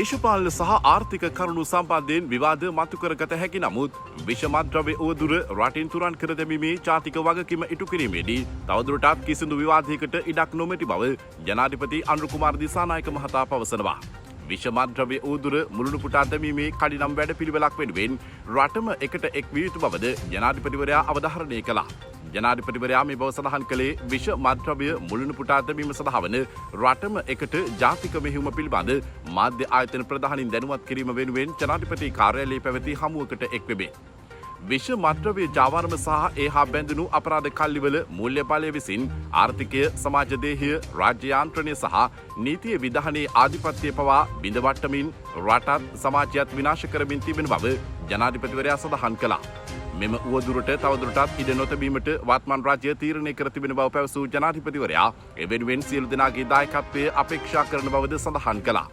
දේශපාලන සහ ආර්ථික කරුණු සම්බන්ධයෙන් විවාද මතු කරගත හැකි නමුත් විෂමද්‍රව්‍ය උවදුර රටින් තුරන් කර දැමීමේ ජාතික වගකීම ඉටු කිරීමේදී තවදුරටත් කිසිදු විවාදයකට ඉඩක් නොමැති බව ජනාධිපති අනුර කුමාර දිසානායක මහතා පවසනවා. විෂමද්‍රව්‍ය උවදුර මුළුණු පුටා දැමීමේ කඩිනම් වැඩපිළිවෙලක් වෙනුවෙන් රටම එකට එක් විය යුතු බවද ජනාධිපතිවරයා අවධාරණය කළා. ජනාධිපතිවරයා මේ බව සඳහන් කළේ විෂ මද්‍රව්‍ය මුළුණු පුටා දැමීම සඳහා වන රටම එකට ජාතික මෙහෙයුම පිළිබඳ මාධ්‍ය ආයතන ප්‍රධානීන් දැනුවත් කිරීම වෙනුවෙන් ජනාධිපති කාර්යාලයේ පැවති හමුවකට එක්වෙමි. විෂ මද්‍රව්‍ය ජාවාරම සහ ඒ හා බැඳුණු අපරාධ කල්ලිවල මූල්‍ය බලය විසින් ආර්ථිකය සමාජ දේහය රාජ්‍ය යාන්ත්‍රණය සහ නීතිය විධානයේ ආධිපත්‍යය පවා බිඳවට්ටමින් රටත් සමාජයත් විනාශ කරමින් තිබෙන බව ජනාධිපතිවරයා සඳහන් කළා. මෙම උවදුරට තවදුරටත් ඉඩ නොතැබීමට වත්මන් රාජ්‍ය තීරණය කර තිබෙන බව පැවසූ ජනාධිපතිවරයා එවෙනුවෙන් සියලු දෙනාගේ දායකත්වය අපේක්ෂා කරන බවද සඳහන් කළා.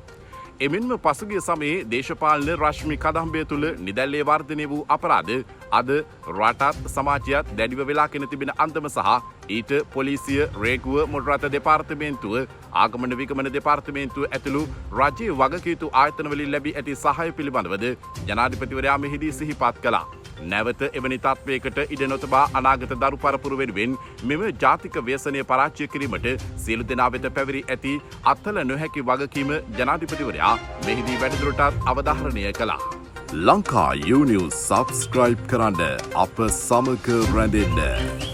එමෙන්ම පසුගිය සමයේ දේශපාලන රශ්මි කදම්බය තුළ නිදැල්ලේ වර්ධනය වූ අපරාධ අද රටත් සමාජයත් දැඩිව වෙලාගෙන තිබෙන අන්දම සහ ඊට පොලිසිය රේගුව මොටරත දෙපාර්තමේන්තුව ආගමන විගමන දෙපාර්තමේන්තුව ඇතුළු රජයේ වගකීතු ආයතනවලින් ලැබී ඇති සහාය පිළිබඳවද ජනාධිපතිවරයා මෙහිදී සිහිපත් කළා. නැවත එවැනි තත්ත්වයකට ඉඩ නොතබා අනාගත දරු පරපුර වෙනුවෙන් මෙම ජාතික ව්‍යසනය පරාජය කිරීමට සියලු දෙනා වෙත පැවරී ඇති අත්හල නොහැකි වගකීම ජනාධිපතිවරයා මෙහිදී වැඩිදුරටත් අවධාරණය කළා. ලංකා යූනිවුස් සබ්ස්ක්‍රයිබ් කරන්න අප සමග රැඳෙන්න.